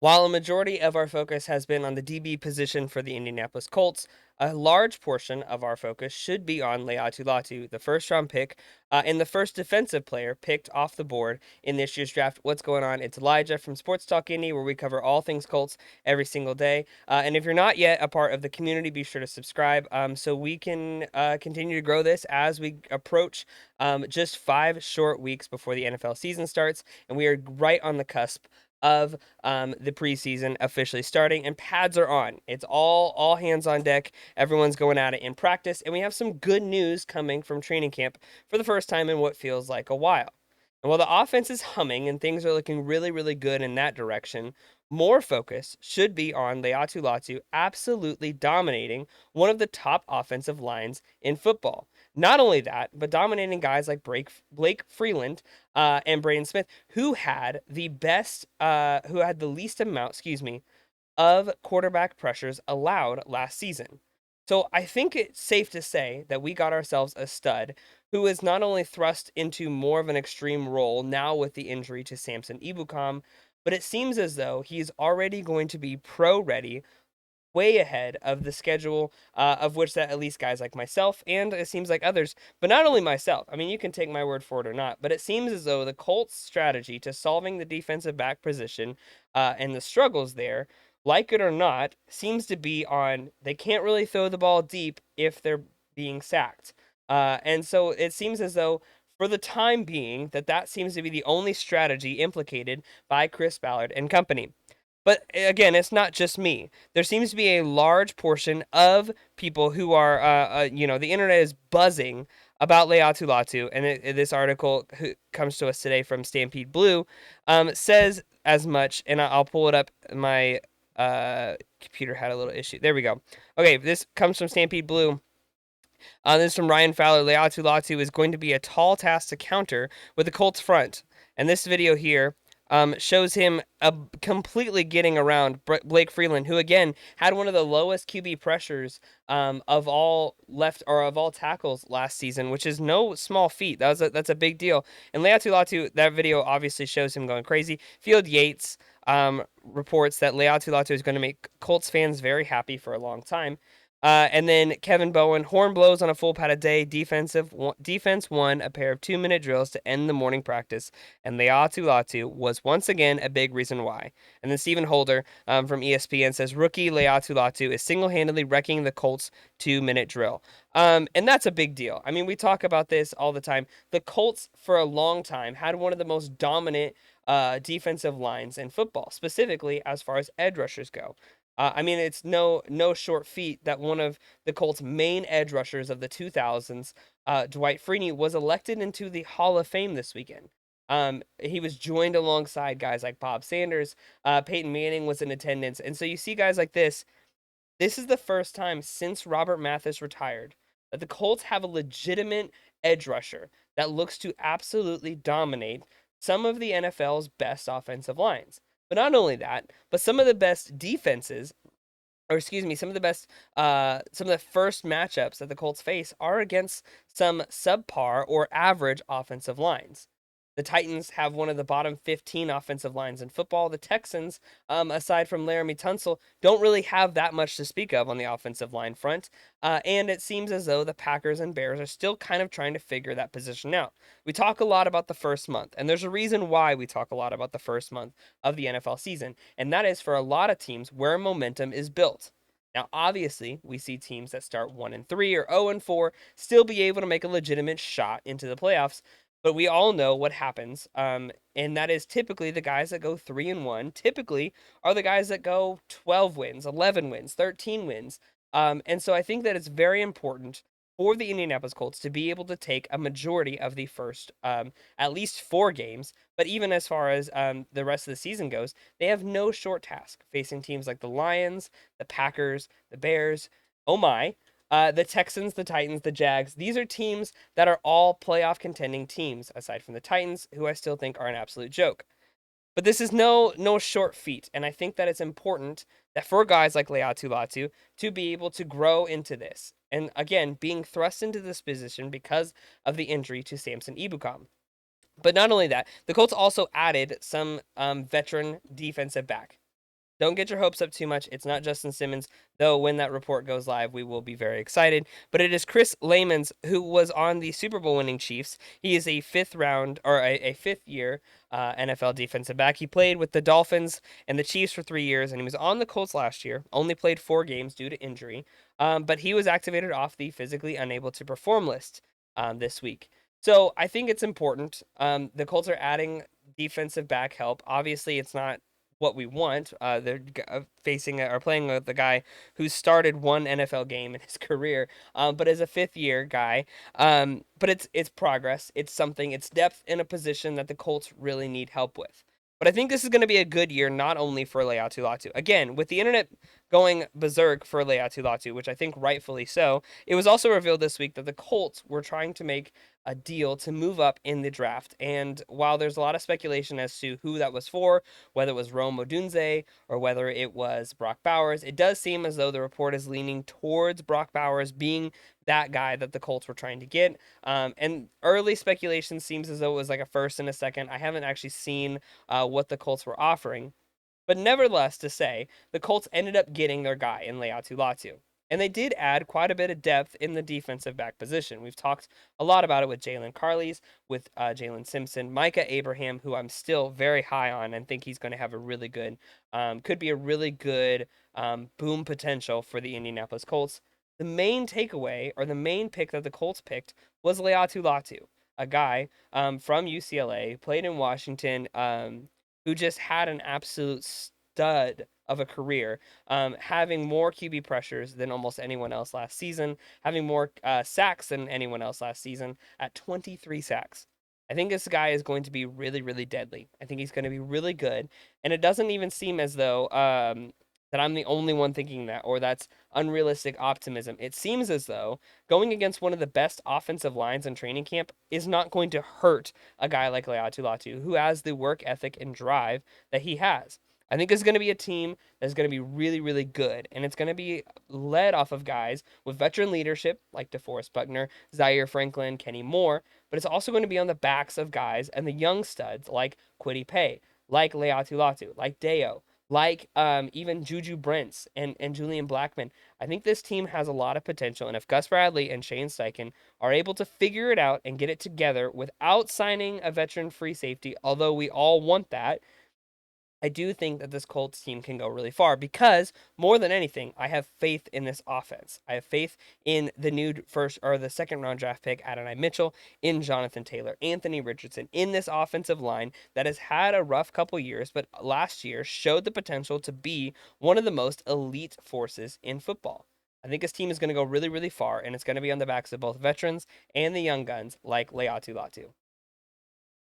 While a majority of our focus has been on the DB position for the Indianapolis Colts, a large portion of our focus should be on Laiatu Latu, the first-round pick, and the first defensive player picked off the board in this year's draft. What's going on? It's Elijah from Sports Talk Indy, where we cover all things Colts every single day. And if you're not yet a part of the community, be sure to subscribe so we can continue to grow this as we approach just 5 short weeks before the NFL season starts, and we are right on the cusp of the preseason officially starting, and pads are on. It's all hands on deck. Everyone's going at it in practice, and we have some good news coming from training camp for the first time in what feels like a while. And while the offense is humming and things are looking really, really good in that direction, more focus should be on Laiatu Latu absolutely dominating one of the top offensive lines in football. Not only that, but dominating guys like Blake Freeland and Braden Smith, who had the least amount, of quarterback pressures allowed last season. So I think it's safe to say that we got ourselves a stud who is not only thrust into more of an extreme role now with the injury to Samson Ibukam, but it seems as though he's already going to be pro ready way ahead of the schedule, of which that at least guys like myself and it seems like others, but not only myself. I mean, you can take my word for it or not, but it seems as though the Colts' strategy to solving the defensive back position and the struggles there, like it or not, seems to be on they can't really throw the ball deep if they're being sacked. And so it seems as though for the time being that seems to be the only strategy implicated by Chris Ballard and company. But again, it's not just me. There seems to be a large portion of people who are, the internet is buzzing about Laiatu Latu, and this article comes to us today from Stampede Blue, says as much, and I'll pull it up. My computer had a little issue. There we go. Okay, this comes from Stampede Blue. This is from Ryan Fowler. Laiatu Latu is going to be a tall task to counter with the Colts front. And this video here shows him completely getting around Blake Freeland, who again had one of the lowest QB pressures of all tackles last season, which is no small feat. That's a big deal. And Laiatu Latu, that video obviously shows him going crazy. Field Yates reports that Laiatu Latu is going to make Colts fans very happy for a long time. And then Kevin Bowen, horn blows on a full padded day. Defense won a pair of 2-minute drills to end the morning practice, and Laiatu Latu was once again a big reason why. And then Stephen Holder from ESPN says rookie Laiatu Latu is single-handedly wrecking the Colts 2-minute drill. And that's a big deal. I mean, we talk about this all the time. The Colts, for a long time, had one of the most dominant defensive lines in football, specifically as far as edge rushers go. I mean, it's no short feat that one of the Colts' main edge rushers of the 2000s, Dwight Freeney, was elected into the Hall of Fame this weekend. He was joined alongside guys like Bob Sanders. Peyton Manning was in attendance. And so you see guys like this. This is the first time since Robert Mathis retired that the Colts have a legitimate edge rusher that looks to absolutely dominate some of the NFL's best offensive lines. But not only that, but some of the best defenses, or excuse me, some of the first matchups that the Colts face are against some subpar or average offensive lines. The Titans have one of the bottom 15 offensive lines in football. The Texans, aside from Laramie Tunsil, don't really have that much to speak of on the offensive line front. And it seems as though the Packers and Bears are still kind of trying to figure that position out. We talk a lot about the first month, and there's a reason why we talk a lot about the first month of the NFL season, and that is for a lot of teams where momentum is built. Now, obviously, we see teams that start 1-3 or 0-4 still be able to make a legitimate shot into the playoffs, but we all know what happens, and that is typically the guys that go 3-1 typically are the guys that go 12 wins, 11 wins, 13 wins. And so I think that it's very important for the Indianapolis Colts to be able to take a majority of the first at least 4 games. But even as far as the rest of the season goes, they have no short task facing teams like the Lions, the Packers, the Bears. Oh my. The Texans, the Titans, the Jags, these are teams that are all playoff contending teams, aside from the Titans, who I still think are an absolute joke. But this is no short feat, and I think that it's important that for guys like Laiatu Latu to be able to grow into this. And again, being thrust into this position because of the injury to Samson Ibukam. But not only that, the Colts also added some veteran defensive back. Don't get your hopes up too much. It's not Justin Simmons, though when that report goes live, we will be very excited. But it is Chris Lamons, who was on the Super Bowl winning Chiefs. He is a fifth round or a fifth year NFL defensive back. He played with the Dolphins and the Chiefs for 3 years, and he was on the Colts last year. Only played 4 games due to injury, but he was activated off the physically unable to perform list this week. So I think it's important. The Colts are adding defensive back help. Obviously, it's not what we want. They're facing or playing with the guy who started one NFL game in his career, but as a fifth year guy. But it's progress. It's something. It's depth in a position that the Colts really need help with. But I think this is going to be a good year, not only for Laiatu Latu. Again, with the internet going berserk for Laiatu Latu, which I think rightfully so, it was also revealed this week that the Colts were trying to make a deal to move up in the draft. And while there's a lot of speculation as to who that was for, whether it was Rome Odunze or whether it was Brock Bowers, it does seem as though the report is leaning towards Brock Bowers being that guy that the Colts were trying to get. And early speculation seems as though it was like a first and a second. I haven't actually seen what the Colts were offering. But nevertheless, to say, the Colts ended up getting their guy in Laiatu Latu. And they did add quite a bit of depth in the defensive back position. We've talked a lot about it with Jalen Carleys, with Jalen Simpson, Micah Abraham, who I'm still very high on and think he's going to have a really good, could be a really good boom potential for the Indianapolis Colts. The main takeaway, or the main pick that the Colts picked, was Laiatu Latu, a guy from UCLA, played in Washington, who just had an absolute stud of a career, having more QB pressures than almost anyone else last season, having more sacks than anyone else last season at 23 sacks. I think this guy is going to be really, really deadly. I think he's going to be really good. And it doesn't even seem as though that I'm the only one thinking that, or that's unrealistic optimism. It seems as though going against one of the best offensive lines in training camp is not going to hurt a guy like Laiatu Latu, who has the work ethic and drive that he has. I think it's going to be a team that's going to be really, really good, and it's going to be led off of guys with veteran leadership like DeForest Buckner, Zaire Franklin, Kenny Moore, but it's also going to be on the backs of guys and the young studs like Kwity Paye, like Laiatu Latu, like Deo, like even Juju Brents and Julian Blackman. I think this team has a lot of potential, and if Gus Bradley and Shane Steichen are able to figure it out and get it together without signing a veteran free safety, although we all want that, I do think that this Colts team can go really far because more than anything, I have faith in this offense. I have faith in the new first or the second round draft pick, Adonai Mitchell, in Jonathan Taylor, Anthony Richardson, in this offensive line that has had a rough couple years, but last year showed the potential to be one of the most elite forces in football. I think this team is going to go really, really far, and it's going to be on the backs of both veterans and the young guns like Laiatu Latu.